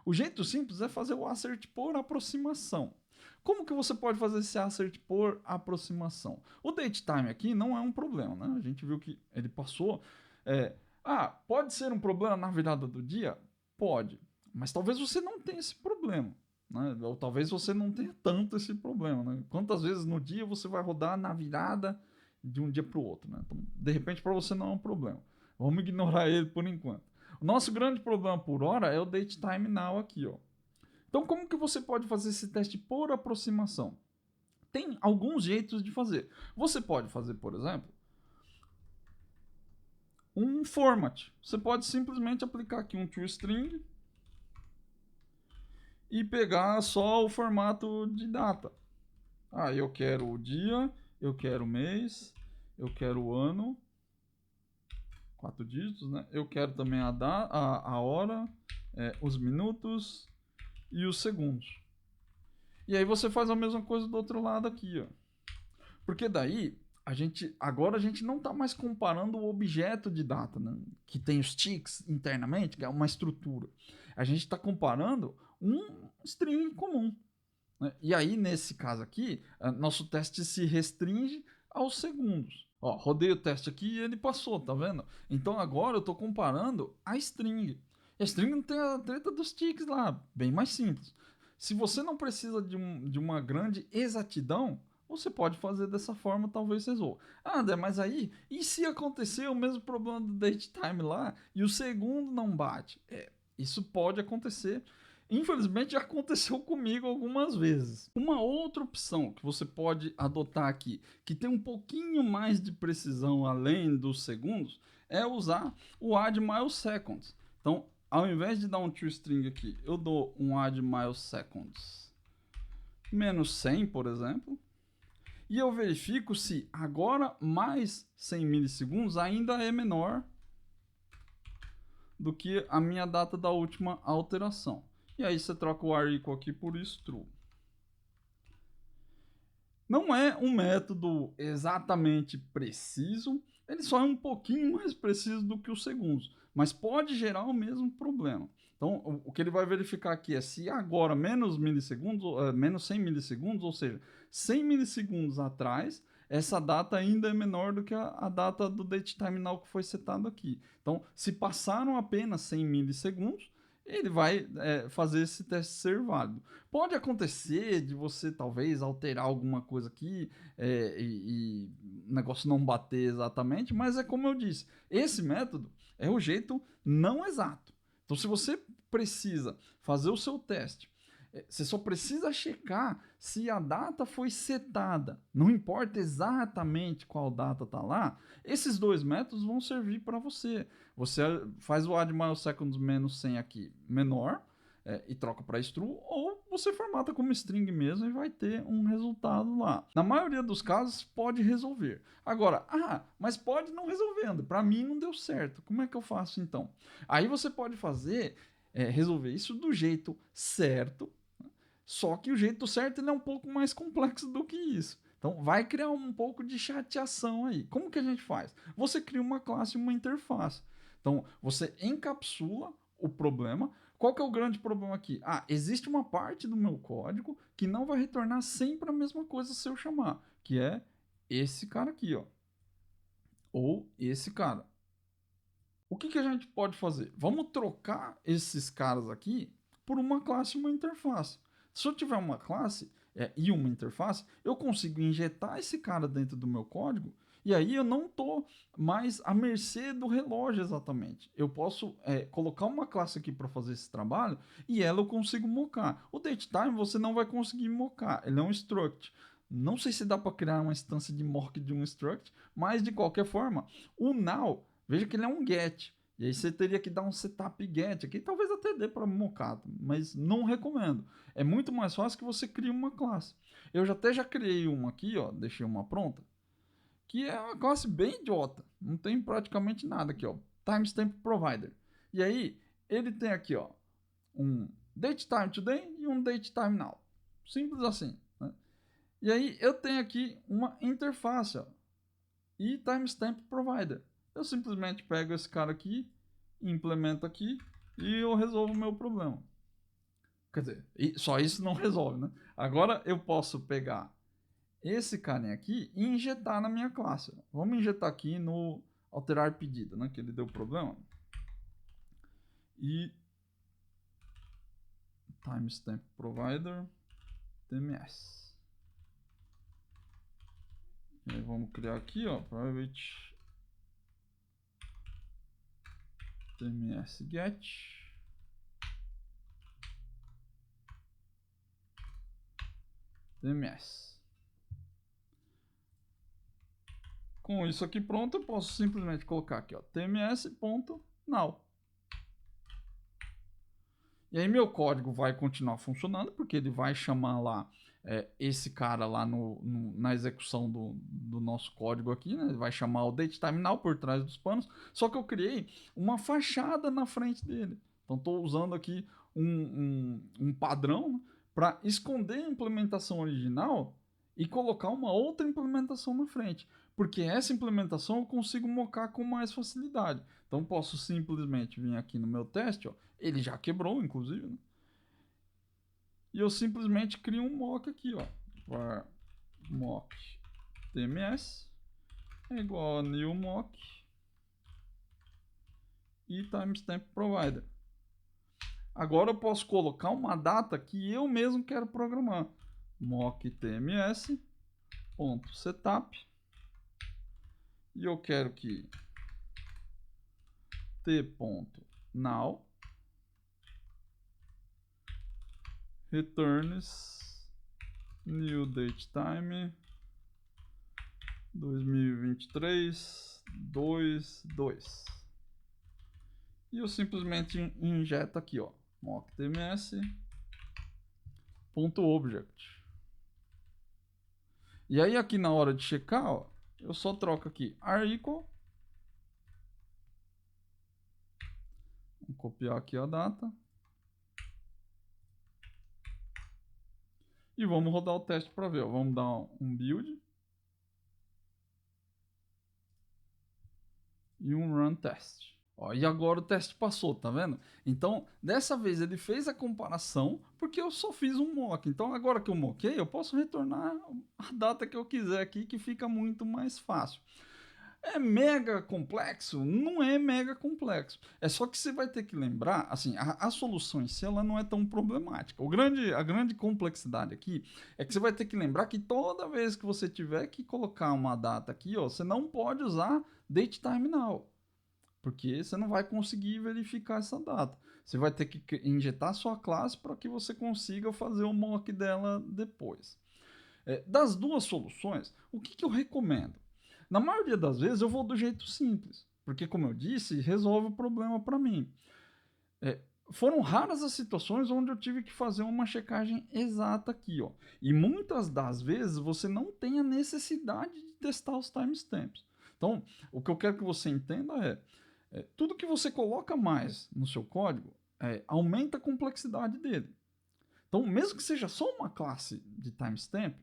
O jeito simples é fazer o assert por aproximação. Como que você pode fazer esse assert por aproximação? O datetime aqui não é um problema, né? A gente viu que ele passou. Pode ser um problema na virada do dia? Pode. Mas talvez você não tenha esse problema. Né? Ou talvez você não tenha tanto esse problema. Né? Quantas vezes no dia você vai rodar na virada de um dia para o outro? Né? Então, de repente, para você não é um problema. Vamos ignorar ele por enquanto. O nosso grande problema por hora é o datetime now aqui, ó. Então, como que você pode fazer esse teste por aproximação? Tem alguns jeitos de fazer. Você pode fazer, por exemplo, um format. Você pode simplesmente aplicar aqui um toString e pegar só o formato de data. Eu quero o dia, eu quero o mês, eu quero o ano, 4 dígitos, né? Eu quero também a hora, os minutos e os segundos. E aí você faz a mesma coisa do outro lado aqui, ó. Porque daí agora a gente não está mais comparando o objeto de data, né, que tem os ticks internamente, que é uma estrutura. A gente está comparando um string comum. Né? E aí, nesse caso aqui, nosso teste se restringe aos segundos. Ó, rodei o teste aqui e ele passou, tá vendo? Então agora eu estou comparando a string. E a string não tem a treta dos ticks lá, bem mais simples. Se você não precisa de uma grande exatidão, você pode fazer dessa forma, talvez resolva. André, mas aí, e se acontecer o mesmo problema do datetime lá e o segundo não bate? Isso pode acontecer. Infelizmente já aconteceu comigo algumas vezes. Uma outra opção que você pode adotar aqui, que tem um pouquinho mais de precisão além dos segundos, é usar o add mileseconds. Então, ao invés de dar um toString aqui, eu dou um add mileseconds menos 100, por exemplo, e eu verifico se agora mais 100 milissegundos ainda é menor do que a minha data da última alteração. E aí você troca o are equal aqui por isso true. Não é um método exatamente preciso, ele só é um pouquinho mais preciso do que os segundos, mas pode gerar o mesmo problema. Então, o que ele vai verificar aqui é se agora menos milissegundos, menos 100 milissegundos, ou seja, 100 milissegundos atrás, essa data ainda é menor do que a data do datetime now que foi setado aqui. Então, se passaram apenas 100 milissegundos, ele vai fazer esse teste ser válido. Pode acontecer de você talvez alterar alguma coisa aqui e o negócio não bater exatamente, mas é como eu disse, esse método é o jeito não exato. Então, se você precisa fazer o seu teste, você só precisa checar se a data foi setada. Não importa exatamente qual data está lá, esses dois métodos vão servir para você. Você faz o add mileseconds menos 100 aqui menor e troca para true, ou você formata como string mesmo e vai ter um resultado lá. Na maioria dos casos pode resolver. Agora, mas pode não resolvendo. Para mim não deu certo. Como é que eu faço então? Aí você pode resolver isso do jeito certo, só que o jeito certo ele é um pouco mais complexo do que isso. Então vai criar um pouco de chateação aí. Como que a gente faz? Você cria uma classe e uma interface. Então você encapsula o problema. Qual que é o grande problema aqui? Existe uma parte do meu código que não vai retornar sempre a mesma coisa se eu chamar, que é esse cara aqui, ó. Ou esse cara. O que a gente pode fazer? Vamos trocar esses caras aqui por uma classe e uma interface. Se eu tiver uma classe e uma interface, eu consigo injetar esse cara dentro do meu código e aí eu não estou mais à mercê do relógio exatamente. Eu posso colocar uma classe aqui para fazer esse trabalho e ela eu consigo mocar. O datetime você não vai conseguir mocar, ele é um struct. Não sei se dá para criar uma instância de mock de um struct, mas de qualquer forma, o now, veja que ele é um get. E aí você teria que dar um setup get aqui, talvez até dê para mocar, mas não recomendo. É muito mais fácil que você crie uma classe. Eu até já criei uma aqui, ó, deixei uma pronta, que é uma classe bem idiota. Não tem praticamente nada aqui, ó. Timestamp provider. E aí ele tem aqui, ó, um datetime today e um datetime now. Simples assim. Né? E aí eu tenho aqui uma interface, ó, e timestamp provider. Eu simplesmente pego esse cara aqui, implemento aqui e eu resolvo o meu problema. Quer dizer, só isso não resolve, né? Agora eu posso pegar esse carinha aqui e injetar na minha classe. Vamos injetar aqui no alterar pedido, né? Que ele deu problema. E timestamp provider TMS. E aí vamos criar aqui, ó, private TMS get. TMS. Com isso aqui pronto, eu posso simplesmente colocar aqui, ó, tms.now. E aí meu código vai continuar funcionando, porque ele vai chamar lá esse cara lá na execução do nosso código aqui, né? Ele vai chamar o datetime.now por trás dos panos, só que eu criei uma fachada na frente dele. Então estou usando aqui um padrão, né, para esconder a implementação original e colocar uma outra implementação na frente. Porque essa implementação eu consigo mocar com mais facilidade. Então posso simplesmente vir aqui no meu teste, ó, ele já quebrou, inclusive, né? E eu simplesmente crio um mock aqui, ó. Var mock tms é igual a new mock e timestamp provider. Agora eu posso colocar uma data que eu mesmo quero programar. Mock tms .setup e eu quero que t.now returns new date time 2023/22 e eu simplesmente injeto aqui, ó, mockTMS.object. E aí aqui na hora de checar, ó, eu só troco aqui are_equal. Vamos copiar aqui a data. E vamos rodar o teste para ver. Ó. Vamos dar um build. E um run test. Ó, e agora o teste passou, tá vendo? Então, dessa vez ele fez a comparação, porque eu só fiz um mock. Então, agora que eu mockei, eu posso retornar a data que eu quiser aqui, que fica muito mais fácil. É mega complexo? Não é mega complexo. É só que você vai ter que lembrar, assim, a solução em si ela não é tão problemática. A grande complexidade aqui é que você vai ter que lembrar que toda vez que você tiver que colocar uma data aqui, ó, você não pode usar datetime.now, porque você não vai conseguir verificar essa data. Você vai ter que injetar sua classe para que você consiga fazer o mock dela depois. Das duas soluções, o que eu recomendo? Na maioria das vezes eu vou do jeito simples, porque como eu disse, resolve o problema para mim. Foram raras as situações onde eu tive que fazer uma checagem exata aqui, ó. E muitas das vezes você não tem a necessidade de testar os timestamps. Então, o que eu quero que você entenda tudo que você coloca mais no seu código aumenta a complexidade dele. Então, mesmo que seja só uma classe de timestamp,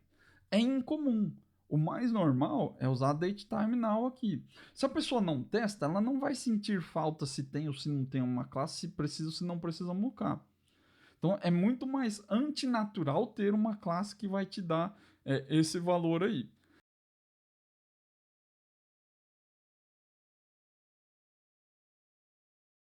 é incomum. O mais normal é usar datetime.now aqui. Se a pessoa não testa, ela não vai sentir falta se tem ou se não tem uma classe, se precisa ou se não precisa mocar. Então é muito mais antinatural ter uma classe que vai te dar esse valor aí.